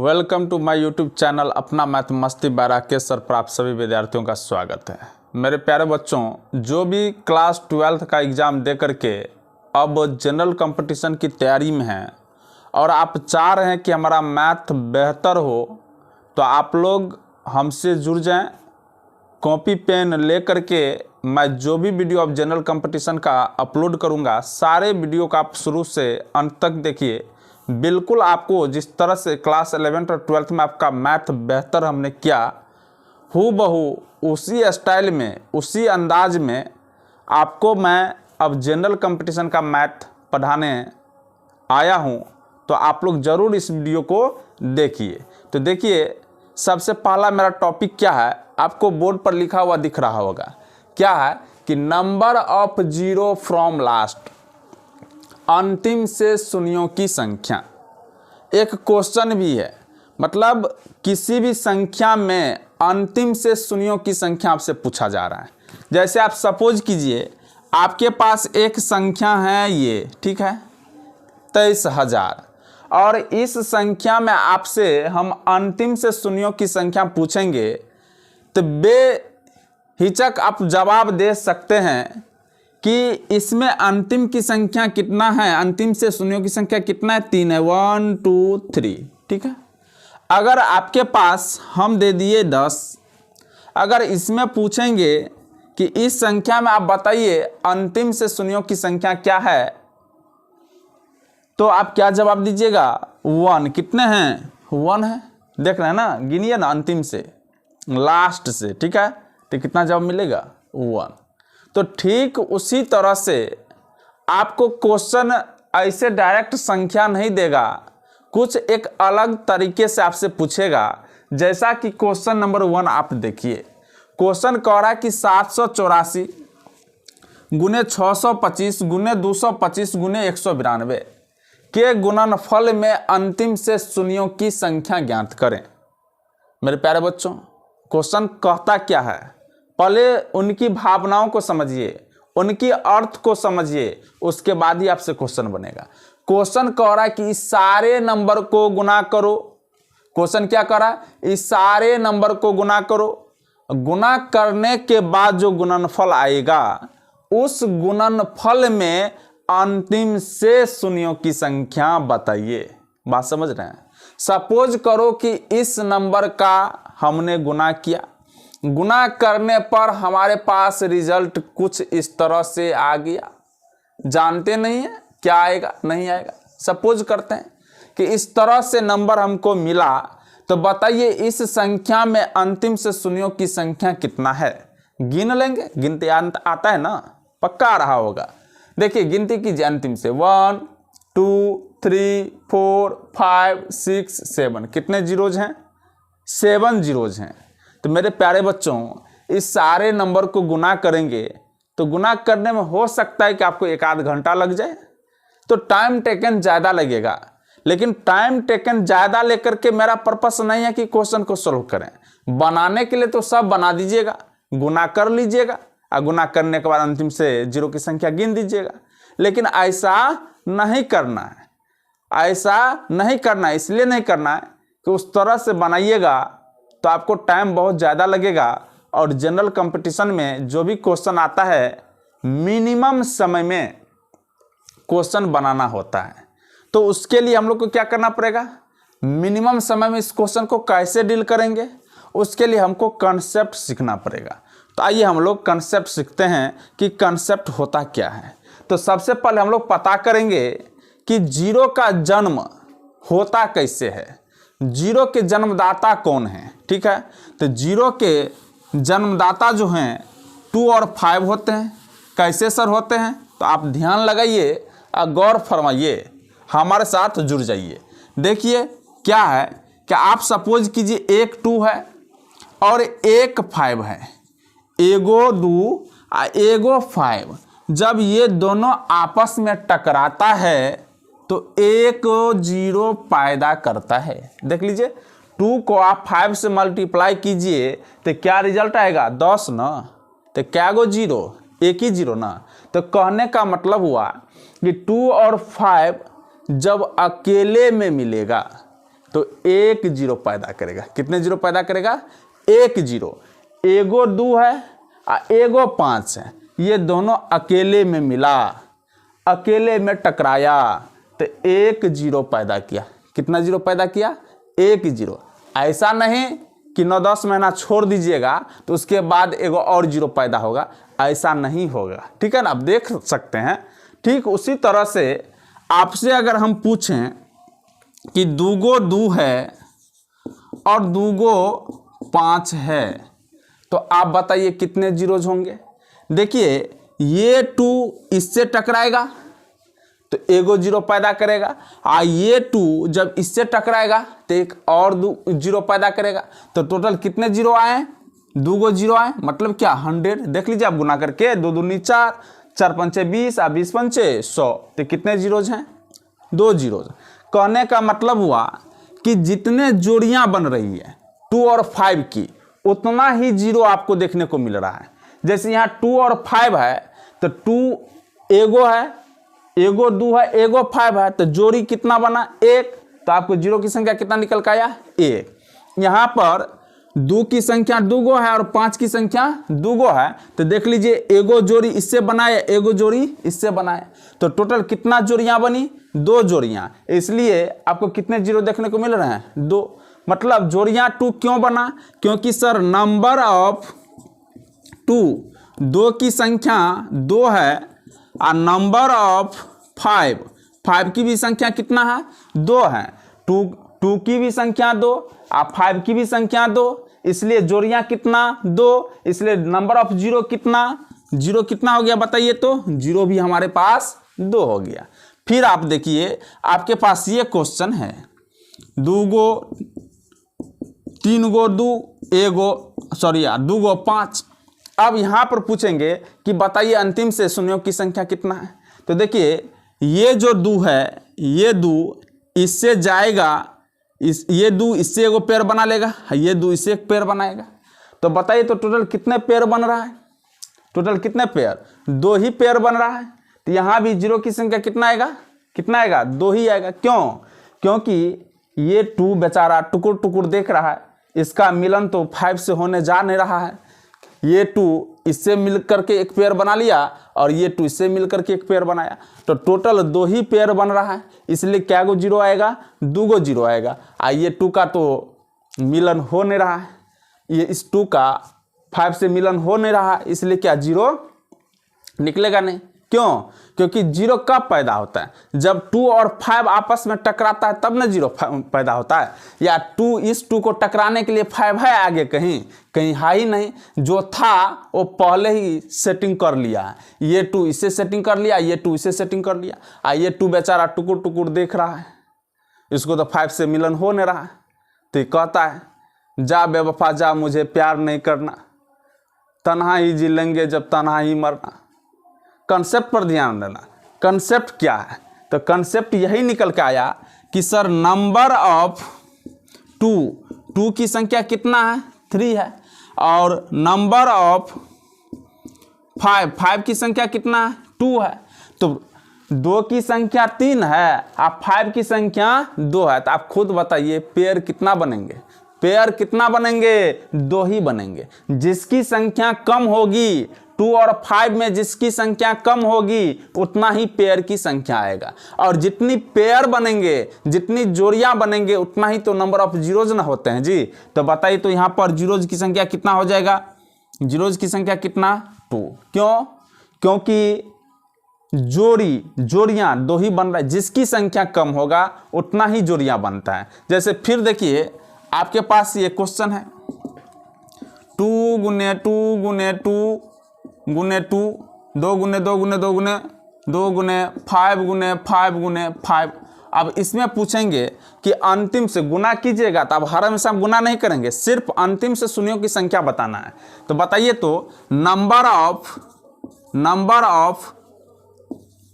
Welcome to my YouTube channel अपना math मस्ती बारा के सर पर आप सभी विद्यार्थियों का स्वागत है। मेरे प्यारे बच्चों, जो भी क्लास 12th का एग्ज़ाम दे करके अब जनरल कंपटीशन की तैयारी में हैं और आप चाह रहे हैं कि हमारा मैथ बेहतर हो, तो आप लोग हमसे जुड़ जाएं। कॉपी पेन ले करके मैं जो भी वीडियो अब जनरल कंपटीशन का अपलोड करूंगा, सारे वीडियो का आप शुरू से अंत तक देखिए। बिल्कुल आपको जिस तरह से क्लास 11th और 12th में आपका मैथ बेहतर हमने किया, हूबहू उसी स्टाइल में, उसी अंदाज में आपको मैं अब जनरल कंपटीशन का मैथ पढ़ाने आया हूं। तो आप लोग ज़रूर इस वीडियो को देखिए। तो देखिए, सबसे पहला मेरा टॉपिक क्या है, आपको बोर्ड पर लिखा हुआ दिख रहा होगा। क्या है कि number of zero from last, अंतिम से शून्यों की संख्या। एक क्वेश्चन भी है, मतलब किसी भी संख्या में अंतिम से शून्यों की संख्या आपसे पूछा जा रहा है। जैसे आप सपोज कीजिए आपके पास एक संख्या है ये, ठीक है, 23,000, और इस संख्या में आपसे हम अंतिम से शून्यों की संख्या पूछेंगे, तो बेहिचक आप जवाब दे सकते हैं कि इसमें अंतिम की संख्या कितना है, अंतिम से शून्यों की संख्या कितना है, 3 है, 1 2 3, ठीक है। अगर आपके पास हम दे दिए 10, अगर इसमें पूछेंगे कि इस संख्या में आप बताइए अंतिम से शून्यों की संख्या क्या है, तो आप क्या जवाब दीजिएगा, 1। कितने हैं, 1 है, देख रहे हैं ना, गिनिए ना अंतिम से लास्ट से, ठीक है, तो कितना जवाब मिलेगा, 1। तो ठीक उसी तरह से आपको क्वेश्चन ऐसे डायरेक्ट संख्या नहीं देगा, कुछ एक अलग तरीके से आपसे पूछेगा। जैसा कि क्वेश्चन नंबर 1 आप देखिए, क्वेश्चन कह रहा है कि 784 गुने 625 गुने 225 गुने 192 के गुणनफल में अंतिम से शून्यों की संख्या ज्ञात करें। मेरे प्यारे बच्चों, क्वेश्चन कहता क्या है, पहले उनकी भावनाओं को समझिए, उनकी अर्थ को समझिए, उसके बाद ही आपसे क्वेश्चन बनेगा। क्वेश्चन कह रहा है कि इस सारे नंबर को गुना करो। क्वेश्चन क्या कह रहा है, इस सारे नंबर को गुना करो। गुना करने के बाद जो गुणनफल आएगा, उस गुणनफल में अंतिम से शून्यों की संख्या बताइए। बात समझ रहे हैं। सपोज करो कि इस नंबर का हमने गुना किया, गुना करने पर हमारे पास रिजल्ट कुछ इस तरह से आ गया। जानते नहीं है क्या आएगा, नहीं आएगा। सपोज करते हैं कि इस तरह से नंबर हमको मिला, तो बताइए इस संख्या में अंतिम से शून्यों की संख्या कितना है। गिन लेंगे, गिनती आता है ना, पक्का आ रहा होगा। देखिए गिनती कीजिए अंतिम से, 1 2 3 4 5 6 7, कितने जीरोज हैं, 7 जीरोज हैं। तो मेरे प्यारे बच्चों, इस सारे नंबर को गुना करेंगे, तो गुना करने में हो सकता है कि आपको 1 आध घंटा लग जाए, तो टाइम टेकन ज़्यादा लगेगा। लेकिन टाइम टेकन ज़्यादा लेकर के मेरा पर्पस नहीं है कि क्वेश्चन को सोल्व करें। बनाने के लिए तो सब बना दीजिएगा, गुना कर लीजिएगा, और गुना करने के बाद अंतिम से जीरो की संख्या गिन दीजिएगा। लेकिन ऐसा नहीं करना है, ऐसा नहीं करना है। इसलिए नहीं करना है कि उस तरह से बनाइएगा तो आपको टाइम बहुत ज़्यादा लगेगा, और जनरल कंपटीशन में जो भी क्वेश्चन आता है, मिनिमम समय में क्वेश्चन बनाना होता है। तो उसके लिए हम लोग को क्या करना पड़ेगा, मिनिमम समय में इस क्वेश्चन को कैसे डील करेंगे, उसके लिए हमको कंसेप्ट सीखना पड़ेगा। तो आइए हम लोग कंसेप्ट सीखते हैं कि कंसेप्ट होता क्या है। तो सबसे पहले हम लोग पता करेंगे कि जीरो का जन्म होता कैसे है, जीरो के जन्मदाता कौन है, ठीक है। तो जीरो के जन्मदाता जो हैं 2 और 5 होते हैं। कैसे सर होते हैं, तो आप ध्यान लगाइए और गौर फरमाइए, हमारे साथ जुड़ जाइए। देखिए क्या है कि आप सपोज कीजिए एक 2 है और एक 5 है, एगो 2 और एगो 5। जब ये दोनों आपस में टकराता है तो एक जीरो पैदा करता है। देख लीजिए, 2 को आप 5 से मल्टीप्लाई कीजिए तो क्या रिजल्ट आएगा, 10 ना। तो क्या गो जीरो, एक ही जीरो ना। तो कहने का मतलब हुआ कि 2 और 5 जब अकेले में मिलेगा तो एक जीरो पैदा करेगा। कितने जीरो पैदा करेगा? एक जीरो। एगो 2 है और एगो 5 है, ये दोनों अकेले में मिला, अकेले में टकराया तो एक जीरो पैदा किया। कितना जीरो पैदा किया? एक जीरो। ऐसा नहीं कि 9-10 महीना छोड़ दीजिएगा तो उसके बाद एगो और जीरो पैदा होगा, ऐसा नहीं होगा। ठीक है ना, आप देख सकते हैं। ठीक उसी तरह से आपसे अगर हम पूछें कि 2 2 है और 2 5 है तो आप बताइए कितने जीरोज होंगे? देखिए ये 2 इससे टकराएगा तो एगो जीरो पैदा करेगा, और ये 2 जब इससे टकराएगा तो एक और जीरो पैदा करेगा। तो टोटल कितने जीरो आए? 2 जीरो आए, मतलब क्या? 100। देख लीजिए आप गुना करके, 2 दूनी 4, 4 पंचे 20 और 20 पंचे 100, तो कितने जीरोज हैं? 2 जीरोज। कहने का मतलब हुआ कि जितने जोड़ियां बन रही है 2 और 5 की, उतना ही जीरो आपको देखने को मिल रहा है। जैसे यहाँ 2 और 5 है तो 2 एगो है, एगो 2 है, एगो 5 है, तो जोड़ी कितना बना? 1। तो आपको जीरो की संख्या कितना निकल के आया? 1। यहाँ पर 2 की संख्या 2 है और 5 की संख्या 2 है, तो देख लीजिए एगो जोड़ी इससे बनाए, एगो जोड़ी इससे बनाए, तो टोटल कितना जोड़ियां बनी? 2 जोड़ियां। इसलिए आपको कितने जीरो देखने को मिल रहे हैं? 2। मतलब जोड़ियां 2 क्यों बना? क्योंकि सर नंबर ऑफ 2 की संख्या 2 है और नंबर ऑफ 5 की भी संख्या कितना है? 2 है। 2 की भी संख्या 2 और 5 की भी संख्या 2, इसलिए जोड़ियां कितना? 2। इसलिए नंबर ऑफ जीरो कितना? जीरो कितना हो गया बताइए? तो जीरो भी हमारे पास 2 हो गया। फिर आप देखिए आपके पास ये क्वेश्चन है, 2 3 2 5। अब यहाँ पर पूछेंगे कि बताइए अंतिम से शून्यों की संख्या कितना है? तो देखिए ये जो 2 है, ये 2 इससे जाएगा, ये 2 इससे एगो पेयर बना लेगा, ये 2 इससे एक पेयर बनाएगा, तो बताइए तो टोटल कितने पेयर बन रहा है? टोटल कितने पेयर? 2 ही पेयर बन रहा है। तो यहाँ भी जीरो की संख्या कितना आएगा? कितना आएगा? 2 ही आएगा। क्यों? क्योंकि ये 2 बेचारा टुकुर टुकुर देख रहा है, इसका मिलन तो 5 से होने जा नहीं रहा है। ये 2 इससे मिल करके एक पेयर बना लिया और ये 2 इससे मिल करके एक पेयर बनाया, तो टोटल 2 ही पेयर बन रहा है। इसलिए क्या गो जीरो आएगा? 2 जीरो आएगा। ये 2 का तो मिलन हो नहीं रहा है, ये इस 2 का 5 से मिलन हो नहीं रहा, इसलिए क्या जीरो निकलेगा नहीं। क्यों? क्योंकि जीरो कब पैदा होता है? जब 2 और 5 आपस में टकराता है तब ना जीरो पैदा होता है। या 2 इस 2 को टकराने के लिए 5 है आगे? कहीं कहीं है ही नहीं। जो था वो पहले ही सेटिंग कर लिया है। ये 2 इससे सेटिंग कर लिया, ये 2 इससे सेटिंग कर लिया, ये 2 बेचारा टुकुर टुकुर देख रहा है, इसको तो 5 से मिलन हो नहीं रहा है। तो कहता है जा बेवफा जा, मुझे प्यार नहीं करना, तन्हा ही जी लेंगे जब तन्हा ही मरना। कंसेप्ट पर ध्यान देना। कंसेप्ट क्या है? तो कंसेप्ट यही निकल के आया कि सर नंबर ऑफ 2 की संख्या कितना है? 3 है, और नंबर ऑफ 5 की संख्या कितना है? 2 है। तो 2 की संख्या 3 है और 5 की संख्या 2 है, तो आप खुद बताइए पेयर कितना बनेंगे? पेयर कितना बनेंगे? 2 ही बनेंगे। जिसकी संख्या कम होगी, 2 और 5 में जिसकी संख्या कम होगी उतना ही पेयर की संख्या आएगा, और जितनी पेयर बनेंगे, जितनी जोड़ियां बनेंगे, उतना ही तो नंबर ऑफ जीरोज ना होते हैं जी। तो बताइए तो यहाँ पर जीरोज की संख्या कितना हो जाएगा? जीरोज की संख्या कितना? 2। क्यों? क्योंकि जोड़ियां 2 ही बन रहा है, जिसकी संख्या कम होगा उतना ही जोड़ियां बनता है। जैसे फिर देखिए आपके पास ये क्वेश्चन है, 2 गुने 2 गुने 2 गुने 2, 2 गुने 2 गुने 2 गुने 2 गुने 5 गुने 5 गुने 5। अब इसमें पूछेंगे कि अंतिम से गुना कीजिएगा, तो अब हर हमेशा गुना नहीं करेंगे, सिर्फ अंतिम से शून्यों की संख्या बताना है। तो बताइए तो नंबर ऑफ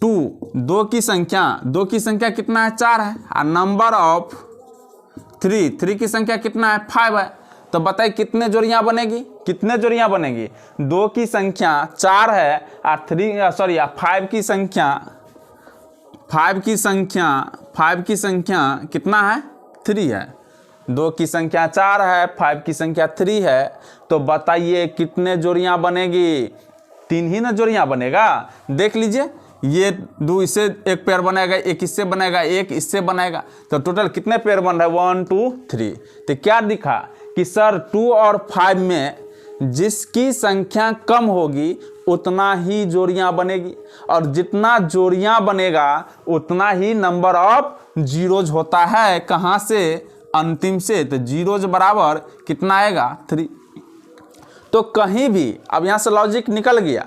2 की संख्या कितना है? 4 है, और नंबर ऑफ 3 की संख्या कितना है? 5 है। तो बताइए कितने जोड़ियां बनेगी? कितने जोड़ियां बनेगी? 2 की संख्या 4 है और 5 की संख्या कितना है? 3 है। 2 की संख्या 4 है, 5 की संख्या 3 है। तो बताइए कितने जोड़ियां बनेगी? 3 ही ना जोड़ियां बनेगा। देख लीजिए, ये 2 इससे एक पेयर बनेगा, एक इससे बनेगा, एक इससे बनेगा, तो टोटल कितने पेयर बन रहा है? 1 2 3। तो क्या दिखा कि सर 2 और 5 में जिसकी संख्या कम होगी उतना ही जोड़ियां बनेगी, और जितना जोड़ियां बनेगा उतना ही नंबर ऑफ जीरोज होता है। कहाँ से? अंतिम से। तो जीरोज बराबर कितना आएगा? 3। तो कहीं भी, अब यहाँ से लॉजिक निकल गया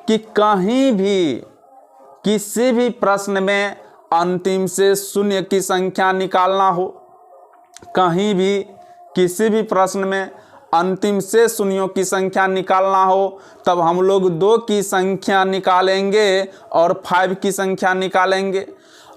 कि कहीं भी किसी भी प्रश्न में अंतिम से शून्य की संख्या निकालना हो, कहीं भी किसी भी प्रश्न में अंतिम से शून्यों की संख्या निकालना हो, तब हम लोग 2 की संख्या निकालेंगे और 5 की संख्या निकालेंगे।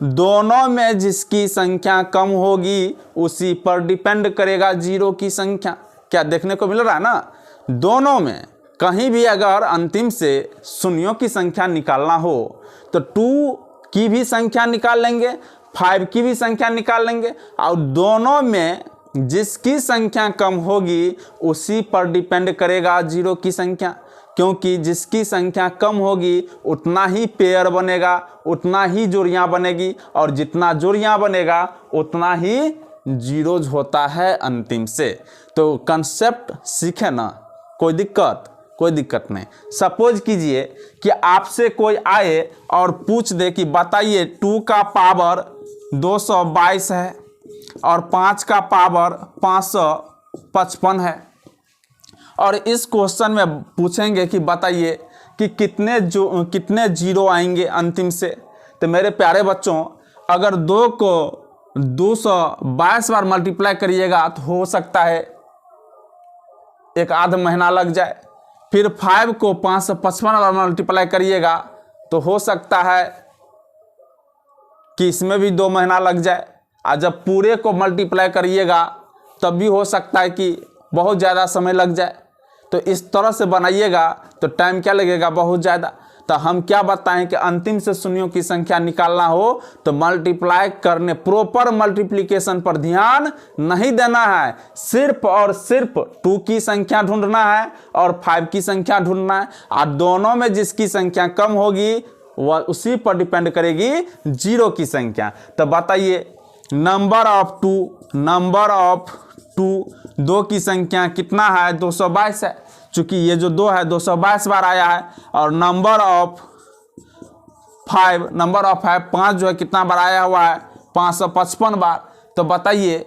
दोनों में जिसकी संख्या कम होगी उसी पर डिपेंड करेगा 0 की संख्या। क्या देखने को मिल रहा है ना? दोनों में कहीं भी अगर अंतिम से शून्यों की संख्या निकालना हो तो 2 की भी संख्या निकाल लेंगे, 5 की भी संख्या निकाल लेंगे, और दोनों में जिसकी संख्या कम होगी उसी पर डिपेंड करेगा 0 की संख्या, क्योंकि जिसकी संख्या कम होगी उतना ही पेयर बनेगा, उतना ही जोड़ियां बनेगी, और जितना जोड़ियां बनेगा उतना ही जीरोज होता है अंतिम से। तो कंसेप्ट सीखे ना, कोई दिक्कत नहीं। सपोज कीजिए कि आपसे कोई आए और पूछ दे कि बताइए 2 का पावर 222 है और 5 का पावर 555 है, और इस क्वेश्चन में पूछेंगे कि बताइए कि कितने जीरो आएंगे अंतिम से। तो मेरे प्यारे बच्चों, अगर 2 को 222 बार मल्टीप्लाई करिएगा तो हो सकता है एक आध महीना लग जाए। फिर 5 को 555 बार मल्टीप्लाई करिएगा तो हो सकता है कि इसमें भी 2 महीना लग जाए, और जब पूरे को मल्टीप्लाई करिएगा तब भी हो सकता है कि बहुत ज़्यादा समय लग जाए। तो इस तरह से बनाइएगा तो टाइम क्या लगेगा? बहुत ज़्यादा। तो हम क्या बताएं कि अंतिम से शून्यों की संख्या निकालना हो तो मल्टीप्लाई करने, प्रॉपर मल्टीप्लिकेशन पर ध्यान नहीं देना है, सिर्फ और सिर्फ 2 की संख्या ढूंढना है और 5 की संख्या ढूंढना है, और दोनों में जिसकी संख्या कम होगी वह उसी पर डिपेंड करेगी 0 की संख्या। तो बताइए नंबर ऑफ 2, 2 की संख्या कितना है? 222 है। चूंकि ये जो 2 है 222 बार आया है, और नंबर ऑफ 5 5 जो है कितना बार आया हुआ है? 555 बार। तो बताइए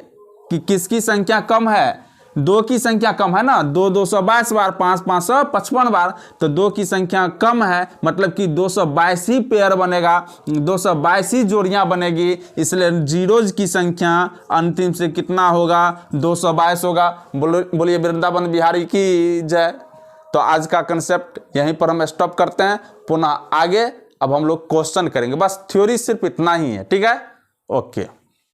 कि किसकी संख्या कम है? 2 की संख्या कम है ना, 222 बार, 5 555 बार, तो 2 की संख्या कम है, मतलब कि 222 ही पेयर बनेगा, 222 ही जोड़ियां बनेगी, इसलिए जीरोज की संख्या अंतिम से कितना होगा? 222 होगा। बोलिए वृंदावन बिहारी की जय। तो आज का कंसेप्ट यहीं पर हम स्टॉप करते हैं, पुनः आगे अब हम लोग क्वेश्चन करेंगे। बस थ्योरी सिर्फ इतना ही है, ठीक है? ओके।